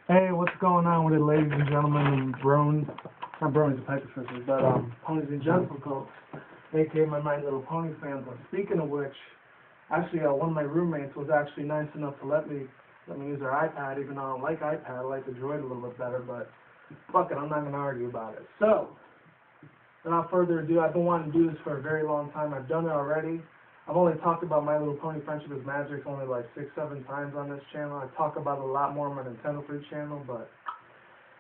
Hey, what's going on with it, ladies and gentlemen, and Brony, not Brony's a pipe fishes, but Ponies and Gentlecolts, aka my My Little Pony fans. But speaking of which, actually, one of my roommates was actually nice enough to let me use their iPad, even though I don't like iPad. I like the Droid a little bit better, but fuck it, I'm not gonna argue about it. So, without further ado, I've been wanting to do this for a very long time. I've done it already. I've only talked about My Little Pony Friendship is Magic only like 6-7 times on this channel. I talk about it a lot more on my Nintendo Free channel, but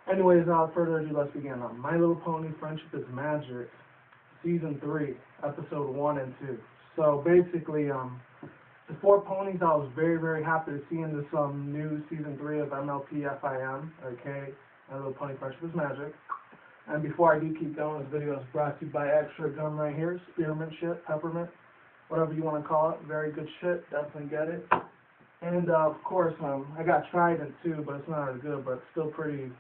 anyways, without further ado, let's begin. My Little Pony Friendship is Magic, Season 3, Episode 1 and 2. So basically, the 4 ponies I was very, very happy to see in this new Season 3 of MLP FIM, okay, My Little Pony Friendship is Magic. And before I do keep going, this video is brought to you by Extra Gum right here, spearmint shit, peppermint, whatever you want to call it. Very good shit, definitely get it. And of course, I got Trident too, but it's not as good, but still pretty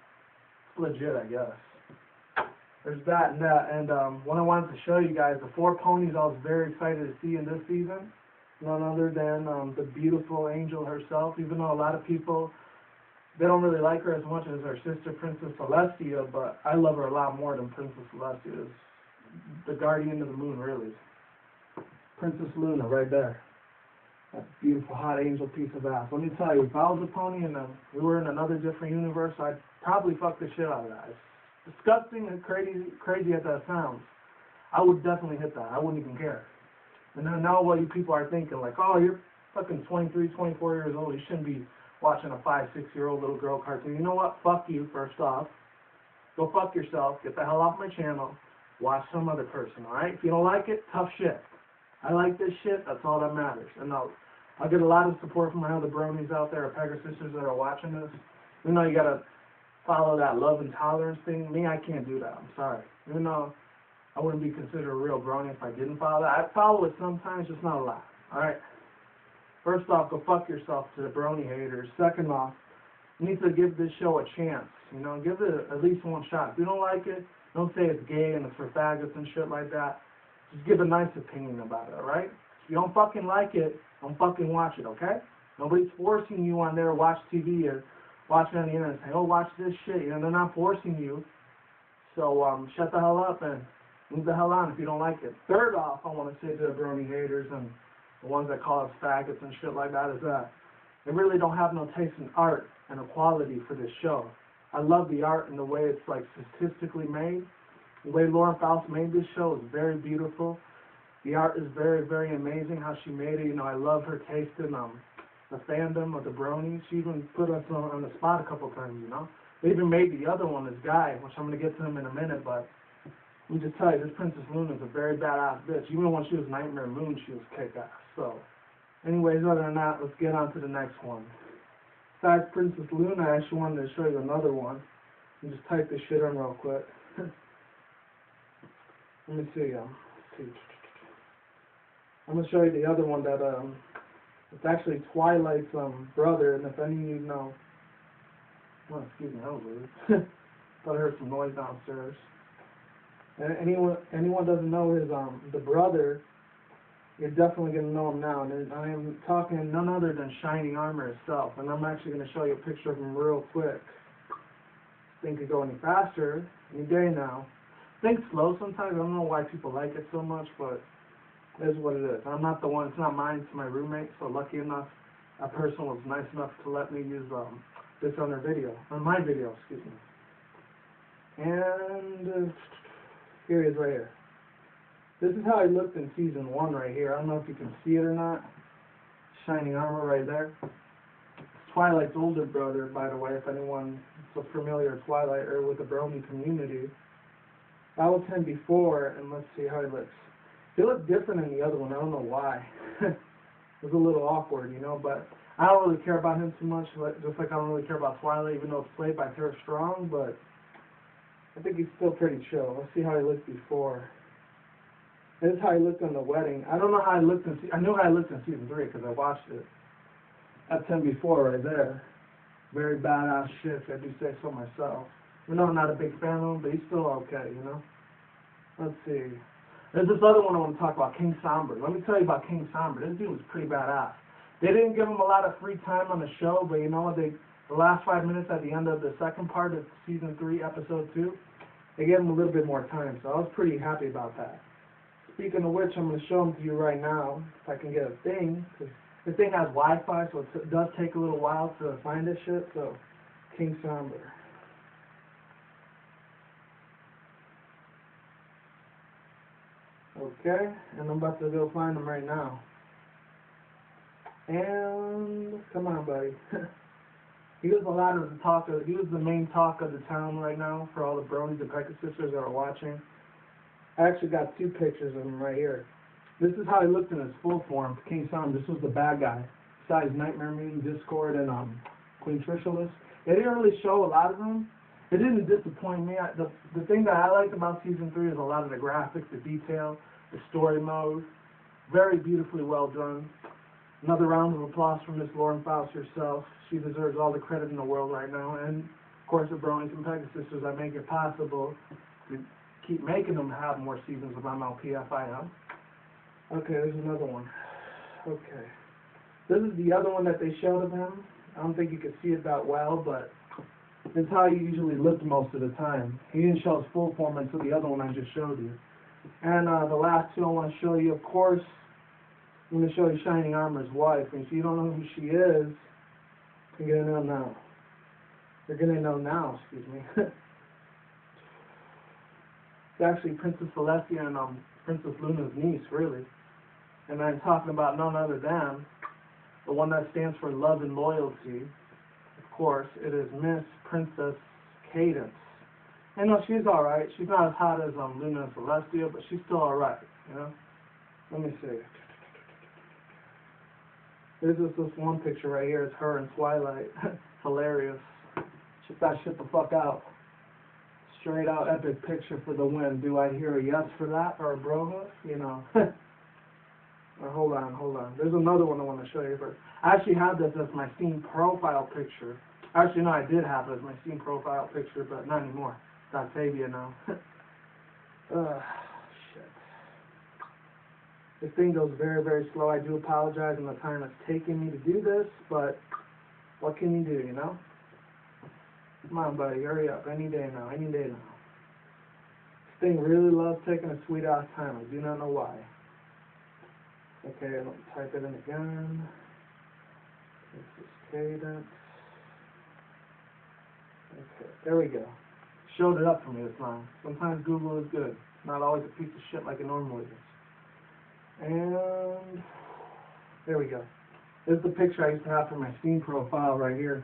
legit, I guess. There's that and that. And what I wanted to show you guys, the 4 ponies I was very excited to see in this season, none other than the beautiful angel herself, even though a lot of people, they don't really like her as much as her sister, Princess Celestia, but I love her a lot more than Princess Celestia is. The guardian of the moon, really. Princess Luna, right there. That beautiful, hot angel piece of ass. Let me tell you, if I was a pony and we were in another different universe, I'd probably fuck the shit out of that. It's disgusting and crazy as that sounds. I would definitely hit that. I wouldn't even care. And I know what you people are thinking, like, oh, you're fucking 23, 24 years old. You shouldn't be watching a 5, 6-year-old little girl cartoon. You know what? Fuck you, first off. Go fuck yourself. Get the hell off my channel. Watch some other person, alright? If you don't like it, tough shit. I like this shit, that's all that matters. And I'll get a lot of support from my other bronies out there, or Pegger sisters that are watching this. You know, you gotta follow that love and tolerance thing. Me, I can't do that, I'm sorry. Even though I wouldn't be considered a real brony if I didn't follow that. I follow it sometimes, just not a lot, alright? First off, go fuck yourself to the brony haters. Second off, you need to give this show a chance. You know, give it at least one shot. If you don't like it, don't say it's gay and it's for faggots and shit like that. Just give a nice opinion about it, alright? If you don't fucking like it, don't fucking watch it, okay? Nobody's forcing you on there to watch TV or watch it on the internet and say, oh, watch this shit. You know, they're not forcing you. So, shut the hell up and move the hell on if you don't like it. Third off, I want to say to the brony haters and the ones that call us faggots and shit like that is that they really don't have no taste in art and equality for this show. I love the art and the way it's, like, statistically made. The way Lauren Faust made this show is very beautiful. The art is very, very amazing how she made it. You know, I love her taste in the fandom of the bronies. She even put us on the spot a couple times, you know. They even made the other one, this guy, which I'm going to get to him in a minute, but let me just tell you, this Princess Luna is a very badass bitch. Even when she was Nightmare Moon, she was kick-ass. So, anyways, other than that, let's get on to the next one. Besides Princess Luna, I actually wanted to show you another one. Let me just type this shit in real quick. Let me see, I'm going to show you the other one that, it's actually Twilight's brother, and if any of you know, oh, excuse me, that was weird. Thought I heard some noise downstairs. And anyone doesn't know his, the brother, you're definitely going to know him now, and I am talking none other than Shining Armor itself, and I'm actually going to show you a picture of him real quick. This thing could go any faster, any day now. Think slow sometimes. I don't know why people like it so much, but it is what it is. I'm not the one. It's not mine. It's my roommate. So lucky enough, that person was nice enough to let me use this on their video, on my video, excuse me. And here he is right here. This is how he looked in Season 1 right here. I don't know if you can see it or not. Shining Armor right there. It's Twilight's older brother, by the way, if anyone's so familiar with Twilight or with the brony community. I was him before, and let's see how he looks. He looked different than the other one. I don't know why. It was a little awkward, you know, but I don't really care about him too much, just like I don't really care about Twilight, even though it's played by Tara Strong, but I think he's still pretty chill. Let's see how he looked before. This is how he looked on the wedding. I don't know how he looked in I knew how he looked in Season 3 because I watched it. That's him before right there. Very badass shit, if I do say so myself. You know, I'm not a big fan of him, but he's still okay, you know? Let's see. There's this other one I want to talk about, King Sombre. Let me tell you about King Sombre. This dude was pretty badass. They didn't give him a lot of free time on the show, but you know what? They the last 5 minutes at the end of the second part of season 3, episode 2, they gave them a little bit more time, so I was pretty happy about that. Speaking of which, I'm going to show them to you right now, if I can get a thing, because the thing has Wi-Fi, so it does take a little while to find this shit, so King Sombre. Okay, and I'm about to go find him right now. And come on, buddy. He was he was the main talk of the town right now for all the bronies and Pecker sisters that are watching. I actually got 2 pictures of him right here. This is how he looked in his full form, King Sombre. This was the bad guy. Besides Nightmare Moon, Discord, and Queen Trisha. They didn't really show a lot of them. It didn't disappoint me. The thing that I liked about season 3 is a lot of the graphics, the detail, the story mode. Very beautifully well done. Another round of applause from Miss Lauren Faust herself. She deserves all the credit in the world right now. And, of course, the Bronies and Pecker sisters that make it possible to keep making them have more seasons of MLP FIM. Okay, there's another one. Okay. This is the other one that they showed of him. I don't think you can see it that well, but it's how he usually looked most of the time. He didn't show his full form until the other one I just showed you. And the last 2 I want to show you, of course, I'm going to show you Shining Armor's wife. And if you don't know who she is, you're going to know now. You're going to know now, excuse me. It's actually Princess Celestia and Princess Luna's niece, really. And I'm talking about none other than the one that stands for love and loyalty. Of course, it is Miss Princess Cadence. And no, she's alright. She's not as hot as Luna and Celestia, but she's still alright, you know? Let me see. This is this one picture right here. It's her in Twilight. Hilarious. Check that shit the fuck out. Straight out epic picture for the win. Do I hear a yes for that or a brohoof? You know. Hold on. There's another one I want to show you first. I actually have this as my Steam profile picture. Actually, no, I did have it as my Steam profile picture, but not anymore. It's Octavia now. Shit. This thing goes very, very slow. I do apologize on the time it's taking me to do this, but what can you do, you know? Come on, buddy, hurry up. Any day now. This thing really loves taking a sweet-ass time. I do not know why. Okay, let me type it in again. This is Cadence. Okay, there we go. Showed it up for me this time. Sometimes Google is good. Not always a piece of shit like it normally is. And there we go. This is the picture I used to have for my Steam profile right here.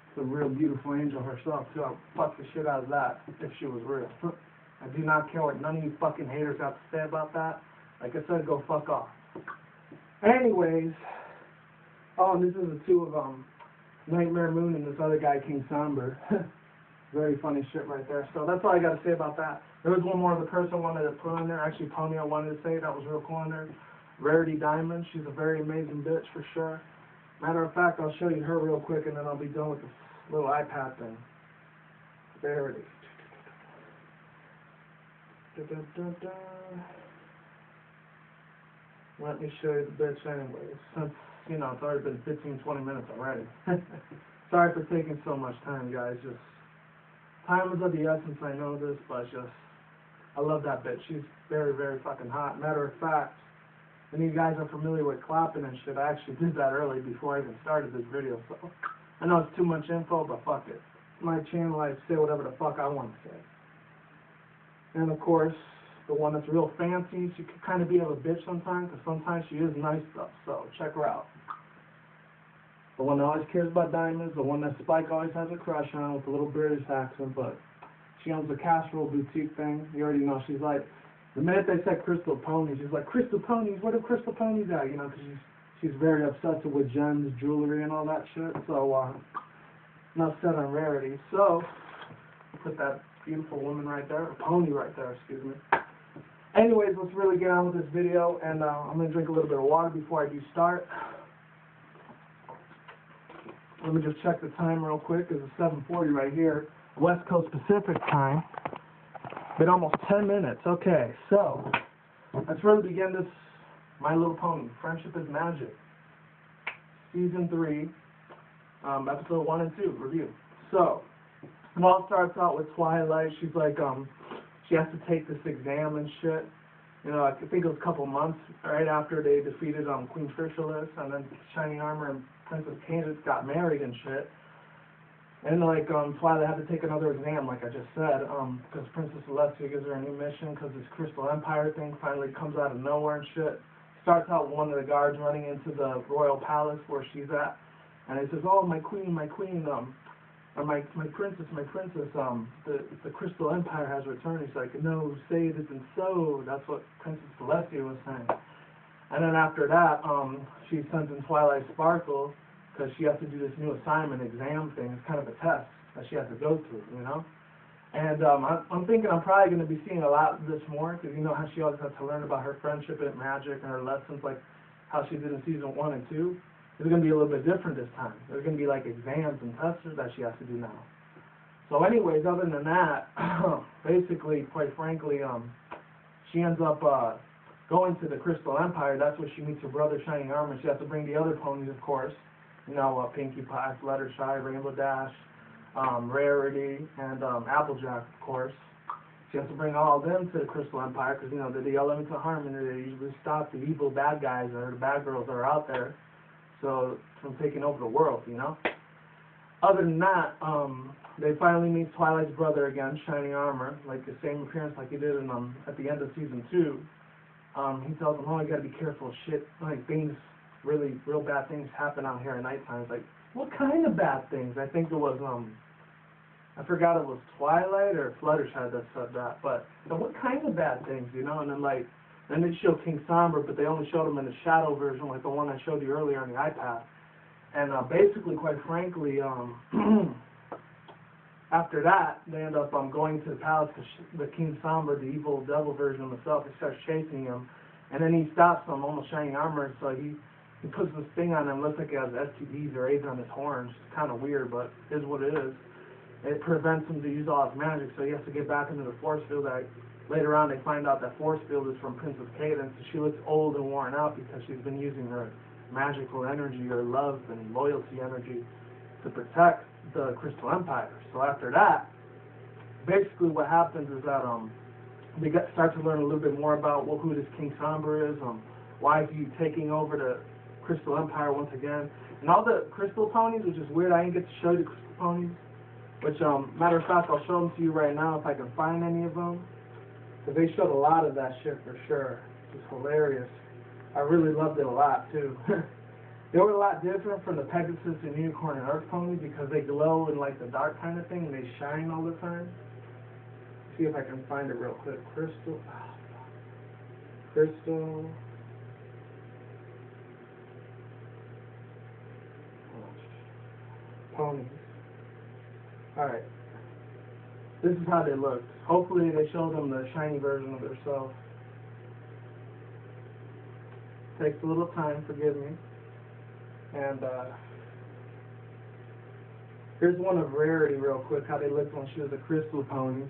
It's a real beautiful angel herself, too. I'll fuck the shit out of that if she was real. I do not care what none of you fucking haters have to say about that. Like I said, go fuck off. Anyways, oh, and this is the 2 of Nightmare Moon and this other guy, King Sombre. Very funny shit right there. So that's all I got to say about that. There was one more other person I wanted to put on there. Actually, Pony, I wanted to say that was real cool on there. Rarity Diamond. She's a very amazing bitch for sure. Matter of fact, I'll show you her real quick and then I'll be done with this little iPad thing. Rarity. Let me show you the bitch anyways. Since, you know, it's already been 15-20 minutes already. Sorry for taking so much time, guys. Just time is of the essence, I know this, but just, I love that bitch. She's very, very fucking hot. Matter of fact, and you guys are familiar with clapping and shit, I actually did that early before I even started this video, so I know it's too much info, but fuck it. My channel, I say whatever the fuck I want to say. And of course, the one that's real fancy, she could kind of be of a bitch sometimes, because sometimes she is nice stuff, so check her out. The one that always cares about diamonds, the one that Spike always has a crush on with a little British accent, but she owns a casserole boutique thing. You already know, she's like, the minute they said Crystal Ponies, she's like, Crystal Ponies, where do Crystal Ponies at? You know, because she's very obsessed with gems, jewelry, and all that shit, so, enough said on Rarity. So, put that beautiful woman right there, or pony right there, excuse me. Anyways, let's really get on with this video, and I'm going to drink a little bit of water before I do start. Let me just check the time real quick, because it's 7:40 right here, West Coast Pacific time. Been almost 10 minutes. Okay, so, let's really begin this My Little Pony, Friendship is Magic, Season 3, episode 1 and 2 review. So, it all starts out with Twilight. She's like, she has to take this exam and shit. You know, I think it was a couple months right after they defeated Queen Chrysalis, and then Shining Armor and Princess Candace got married and shit. And like Twilight had to take another exam, like I just said, because Princess Celestia gives her a new mission because this Crystal Empire thing finally comes out of nowhere and shit. Starts out with one of the guards running into the royal palace where she's at, and he says, "Oh, my queen, or my princess, the Crystal Empire has returned." He's like, "No, say it isn't so." That's what Princess Celestia was saying. And then after that, she sends in Twilight Sparkle because she has to do this new assignment exam thing. It's kind of a test that she has to go through, you know. And I'm thinking I'm probably going to be seeing a lot of this more because you know how she always has to learn about her friendship and magic and her lessons, like how she did in season 1 and 2. It's going to be a little bit different this time. There's going to be like exams and tests that she has to do now. So anyways, other than that, basically, quite frankly, she ends up going to the Crystal Empire. That's where she meets her brother, Shining Armor. She has to bring the other ponies, of course. You know, Pinkie Pie, Fluttershy, Rainbow Dash, Rarity, and Applejack, of course. She has to bring all of them to the Crystal Empire because, you know, they're the elements of harmony. They usually stop the evil bad guys or the bad girls that are out there. So, from taking over the world, you know. Other than that, they finally meet Twilight's brother again, Shining Armor, like the same appearance like he did in at the end of season 2. He tells him, "Oh, you gotta be careful, shit. Like things, real bad things happen out here at nighttime." It's like, what kind of bad things? I think it was I forgot it was Twilight or Fluttershy that said that. But what kind of bad things, you know? And then they showed King Sombre, but they only showed him in the shadow version, like the one I showed you earlier on the iPad. And basically, quite frankly, after that, they end up going to the palace because the King Sombre, the evil devil version of himself, he starts chasing him. And then he stops him, almost Shining Armor, so he puts this thing on him, looks like he has STDs or AIDS on his horns. It's kind of weird, but it is what it is. It prevents him to use all his magic, so he has to get back into the force field. Later on, they find out that force field is from Princess Cadence, so she looks old and worn out because she's been using her magical energy, her love and loyalty energy to protect the Crystal Empire. So after that, basically what happens is that they start to learn a little bit more about who this King Sombre is, why is he taking over the Crystal Empire once again, and all the Crystal Ponies, which is weird. I didn't get to show you the Crystal Ponies, which matter of fact, I'll show them to you right now if I can find any of them. Because they showed a lot of that shit for sure. It's hilarious. I really loved it a lot too. They were a lot different from the Pegasus and Unicorn and Earth ponies because they glow in like the dark kind of thing and they shine all the time. See if I can find it real quick. Crystal Ponies. Alright. This is how they looked. Hopefully they showed them the shiny version of themselves. Takes a little time, forgive me. And here's one of Rarity real quick, how they looked when she was a Crystal Pony.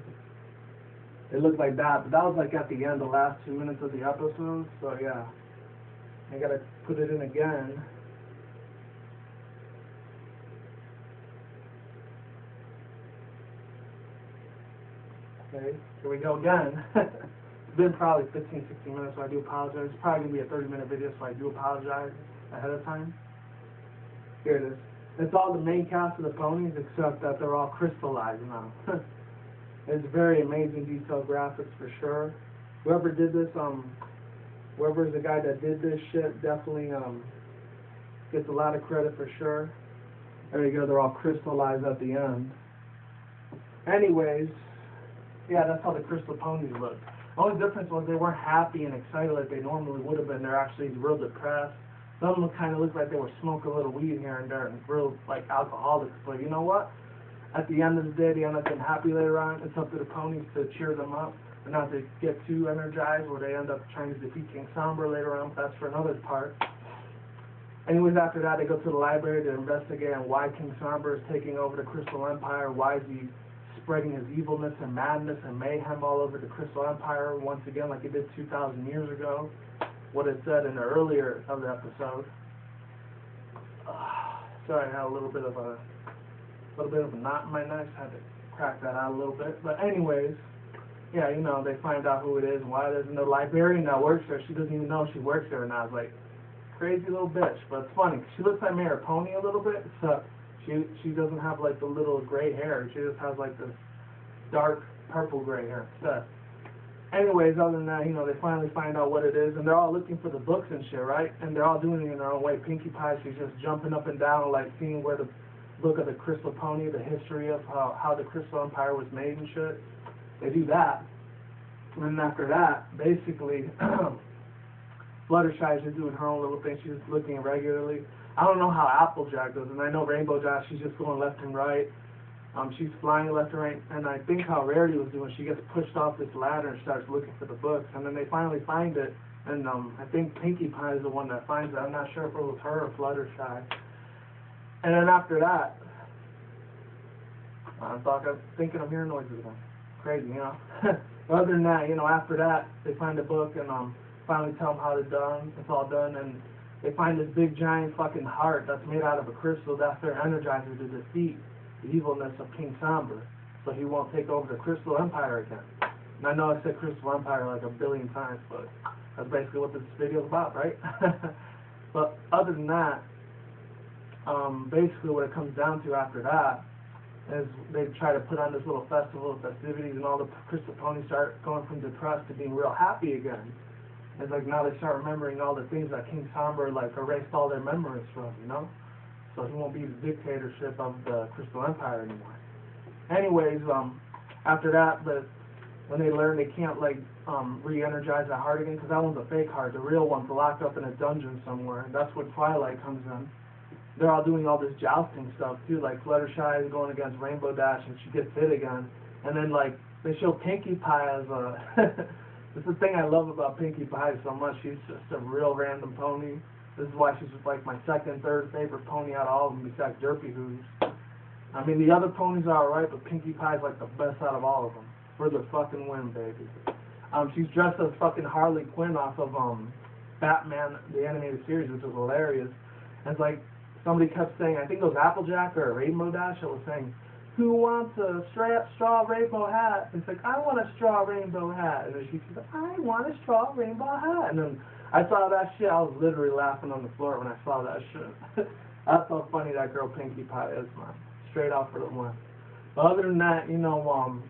They looked like that, but that was like at the end, the last 2 minutes of the episode, so yeah. I gotta put it in again. Okay, here we go again. It's been probably 15, 16 minutes, so I do apologize. It's probably going to be a 30-minute video, so I do apologize ahead of time. Here it is. It's all the main cast of the ponies, except that they're all crystallized now. It's very amazing detailed graphics for sure. Whoever did this, whoever's the guy that did this shit, definitely gets a lot of credit for sure. There you go, they're all crystallized at the end. Anyways, yeah, that's how the Crystal Ponies look. The only difference was they weren't happy and excited like they normally would have been. They're actually real depressed. Some of them kind of looked like they were smoking a little weed here and there and real, like, alcoholics. But you know what? At the end of the day, they end up being happy later on. It's up to the ponies to cheer them up and not to get too energized where they end up trying to defeat King Sombre later on. But that's for another part. Anyways, after that, they go to the library to investigate on why King Sombre is taking over the Crystal Empire. Why is he spreading his evilness and madness and mayhem all over the Crystal Empire once again like he did 2,000 years ago. What it said in the earlier of the episode. Sorry, I had a little bit of a knot in my neck. I had to crack that out a little bit. But anyways, yeah, you know, they find out who it is and why it is. And the librarian that works there, she doesn't even know she works there. And I was like, crazy little bitch. But it's funny. She looks like Mayor Pony a little bit. So she doesn't have like the little gray hair. She just has like this dark purple gray hair instead. Anyways, other than that, you know, they finally find out what it is, and they're all looking for the books and shit, right? And they're all doing it in their own way. Pinkie Pie, she's just jumping up and down, like seeing where the book of the Crystal Pony, the history of how the Crystal Empire was made and shit. They do that. And then after that, basically, Fluttershy is just doing her own little thing. She's just looking regularly. I don't know how Applejack does, and I know Rainbow Dash, she's just going left and right. She's flying left and right, and I think how Rarity was doing, she gets pushed off this ladder and starts looking for the books, and then they finally find it, and I think Pinkie Pie is the one that finds it. I'm not sure if it was her or Fluttershy. And then after that, I'm thinking I'm hearing noises again. Crazy, you know? But other than that, you know, after that, they find a book and finally tell them how it's all done, and they find this big giant fucking heart that's made out of a crystal. That's their energizer to defeat the evilness of King Sombre, so he won't take over the Crystal Empire again. And I know I said Crystal Empire like a billion times, but that's basically what this video is about, right? But other than that, basically what it comes down to after that is they try to put on this little festival of festivities, and all the Crystal Ponies start going from depressed to being real happy again. It's like now they start remembering all the things that King Sombre like erased all their memories from, you know? So he won't be the dictatorship of the Crystal Empire anymore. Anyways, after that, when they learn they can't like re-energize that heart again, because that one's a fake heart. The real one's locked up in a dungeon somewhere, and that's where Twilight comes in. They're all doing all this jousting stuff too, like Fluttershy is going against Rainbow Dash, and she gets hit again. And then like they show Pinkie Pie as a this is the thing I love about Pinkie Pie so much. She's just a real random pony. This is why she's just like my second, third favorite pony out of all of them besides Derpy Hoofs. I mean, the other ponies are alright, but Pinkie Pie's like the best out of all of them. For the fucking win, baby. She's dressed as fucking Harley Quinn off of Batman, the animated series, which is hilarious. And it's like, somebody kept saying, I think it was Applejack or Rainbow Dash, it was saying, who wants a straw rainbow hat? It's like, I want a straw rainbow hat. And then she said, I want a straw rainbow hat. And then I saw that shit, I was literally laughing on the floor when I saw that shit. That's how funny that girl Pinkie Pie is, man. Straight out for the one. But other than that, you know,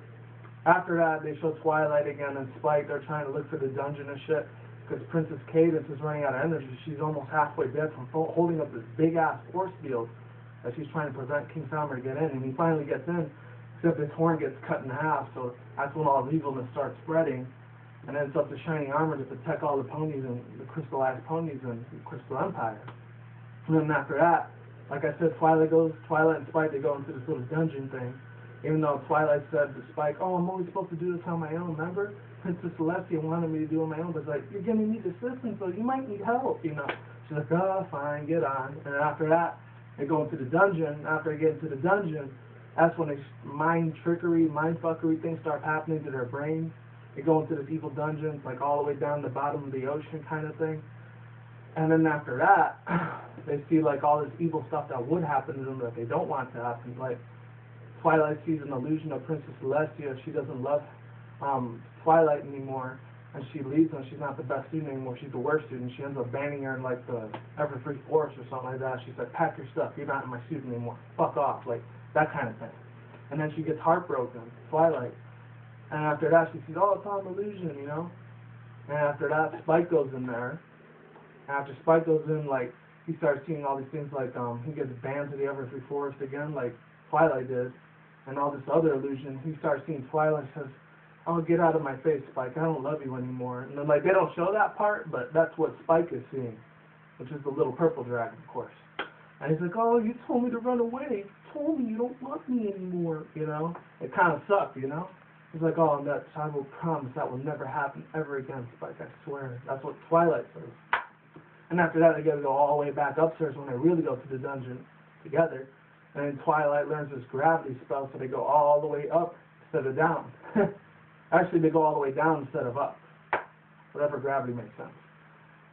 after that, they show Twilight again and Spike. They're trying to look for the dungeon and shit, because Princess Cadence is running out of energy. She's almost halfway dead from holding up this big-ass force field that she's trying to prevent King Sombre to get in. And he finally gets in, except his horn gets cut in half, so that's when all the evilness starts spreading. And then it's up to Shining Armor to protect all the ponies and the crystallized ponies in the Crystal Empire. And then after that, like I said, Twilight and Spike, they go into this little dungeon thing. Even though Twilight said to Spike, oh, I'm only supposed to do this on my own, remember? Princess Celestia wanted me to do it on my own, but it's like, you're going to need assistance, so you might need help, you know. She's like, oh, fine, get on. And after that, they go into the dungeon. After they get into the dungeon, that's when mind trickery, mind fuckery things start happening to their brains. They go into this evil dungeon, like all the way down the bottom of the ocean kind of thing. And then after that, they see like all this evil stuff that would happen to them that they don't want to happen. Like Twilight sees an illusion of Princess Celestia. She doesn't love Twilight anymore, and she leaves and she's not the best student anymore. She's the worst student. She ends up banning her in like the every forest or something like that. She's like, pack your stuff. You're not in my student anymore. Fuck off. Like that kind of thing. And then she gets heartbroken, Twilight. And after that, she sees, oh, it's all an illusion, you know? And after that, Spike goes in there. And after Spike goes in, like, he starts seeing all these things, like, he gets banned to the Everfree Forest again, like Twilight did. And all this other illusion, he starts seeing Twilight and says, oh, get out of my face, Spike. I don't love you anymore. And then, like, they don't show that part, but that's what Spike is seeing, which is the little purple dragon, of course. And he's like, oh, you told me to run away. You told me you don't love me anymore, you know? It kind of sucked, you know? He's like, oh, and that I will promise that will never happen ever again, Spike, I swear. That's what Twilight says. And after that, they got to go all the way back upstairs when they really go to the dungeon together. And then Twilight learns this gravity spell, so they go all the way up instead of down. Actually, they go all the way down instead of up. Whatever gravity makes sense.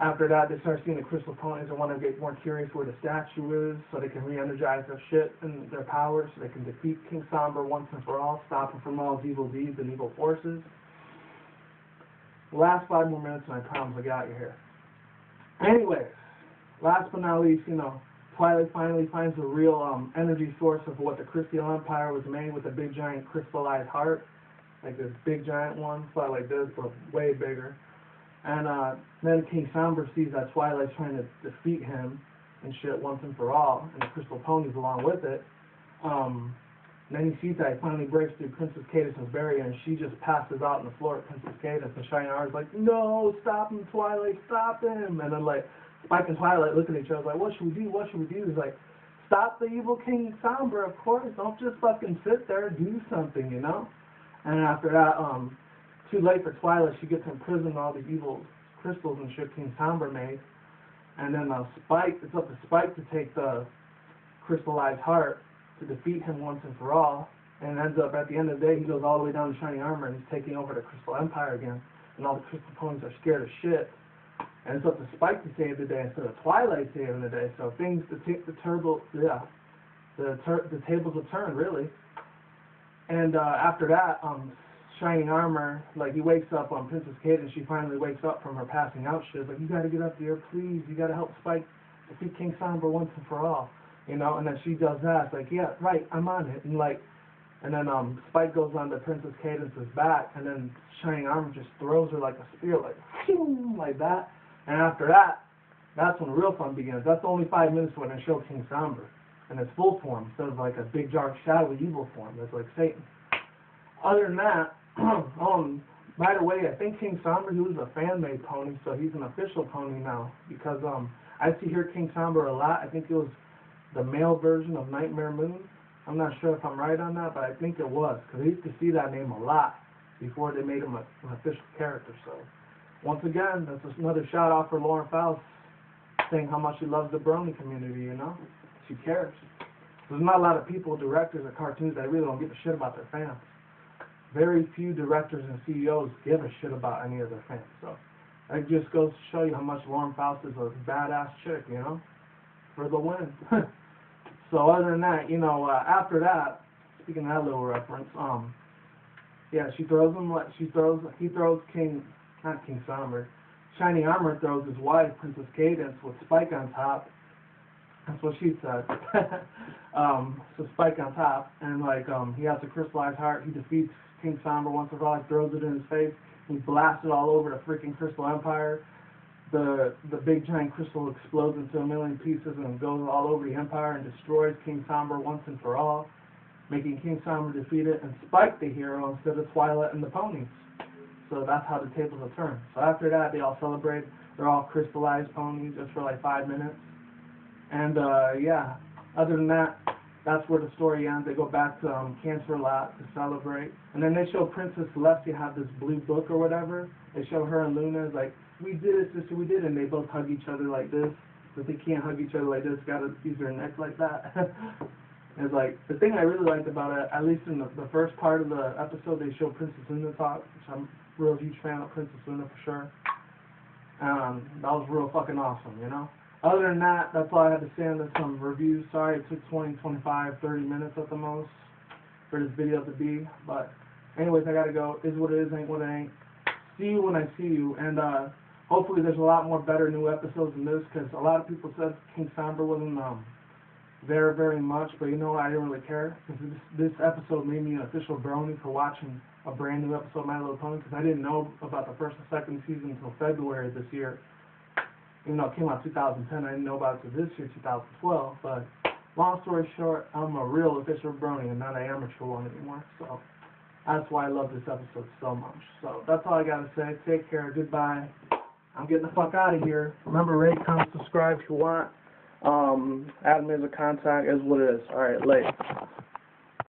After that, they start seeing the crystal ponies and want to get more curious where the statue is so they can re-energize their shit and their powers so they can defeat King Sombre once and for all, stop him from all his evil deeds and evil forces. The last 5 more minutes and I promise I'll get out of here. Anyways, last but not least, you know, Twilight finally finds the real energy source of what the Crystal Empire was made with, a big giant crystallized heart. Like this big giant one, flat like this, but way bigger. And then King Sombre sees that Twilight's trying to defeat him and shit once and for all, and the crystal ponies along with it. And then he sees that he finally breaks through Princess Cadis's barrier, and she just passes out on the floor at Princess Cadis, and Shining Armor's like, no, stop him, Twilight, stop him. And then like Spike and Twilight look at each other like, what should we do, what should we do? He's like, stop the evil King Sombre, of course, don't just fucking sit there, do something, you know? And after that, too late for Twilight, she gets imprisoned all the evil crystals and shit King Sombre made. And then Spike, it's up to Spike to take the crystallized heart to defeat him once and for all. And ends up, at the end of the day, he goes all the way down to Shining Armor and he's taking over the Crystal Empire again. And all the crystal ponies are scared as shit. And it's up to Spike to save the day instead of Twilight saving the day. So things, the tables will turn, really. And after that, Shining Armor, like, he wakes up on Princess Kate, and she finally wakes up from her passing out shit. Like, you gotta get up there, please. You gotta help Spike defeat King Sombre once and for all. You know, and then she does that. It's like, yeah, right, I'm on it. And like, and then Spike goes on to Princess Cadence's back, and then Shining Armor just throws her like a spear, like that. And after that, that's when the real fun begins. That's only 5 minutes when they show King Sombre in its full form, instead of like a big dark shadowy evil form that's like Satan. Other than that, by the way, I think King Sombre, he was a fan-made pony, so he's an official pony now, because I see here King Sombre a lot. I think it was the male version of Nightmare Moon. I'm not sure if I'm right on that, but I think it was, because I used to see that name a lot before they made him an official character. So once again, that's just another shout out for Lauren Faust, saying how much she loves the Brony community, you know? She cares. There's not a lot of people, directors or cartoons, that really don't give a shit about their fans. Very few directors and CEOs give a shit about any of their fans. So it just goes to show you how much Lauren Faust is a badass chick, you know, for the win. So other than that, you know, after that, speaking of that little reference, yeah, she throws him. He throws not King Sombre. Shining Armor throws his wife, Princess Cadence, with Spike on top. That's what she said. So Spike on top, and like he has a crystallized heart. He defeats King Sombre once and for all. He throws it in his face. He blasts it all over the freaking Crystal Empire. The big giant crystal explodes into a million pieces and goes all over the Empire and destroys King Sombre once and for all, making King Sombre defeated and Spike the hero instead of Twilight and the ponies. So that's how the tables will turn. So after that, they all celebrate. They're all crystallized ponies just for like 5 minutes. And yeah, other than that, that's where the story ends. They go back to Cancer Lot to celebrate. And then they show Princess Celestia have this blue book or whatever. They show her and Luna like, we did it, sister, we did it. And they both hug each other like this. But they can't hug each other like this. Got to use their neck like that. And it's like, the thing I really liked about it, at least in the first part of the episode, they show Princess Luna talk, which I'm a real huge fan of Princess Luna for sure. That was real fucking awesome, you know? Other than that, that's all I had to say on this review. Sorry it took 20, 25, 30 minutes at the most for this video to be. But anyways, I gotta go. Is what it is, ain't what it ain't. See you when I see you. And hopefully there's a lot more better new episodes than this, because a lot of people said King Sombre wasn't there very much. But you know what? I didn't really care, because this episode made me an official brony for watching a brand new episode of My Little Pony, because I didn't know about the first and second season until February this year. Even though it came out 2010, I didn't know about it until this year, 2012. But long story short, I'm a real official brony and not an amateur one anymore. So that's why I love this episode so much. So that's all I got to say. Take care. Goodbye. I'm getting the fuck out of here. Remember, rate, comment, subscribe if you want. Add me as a contact, is what it is. All right, late.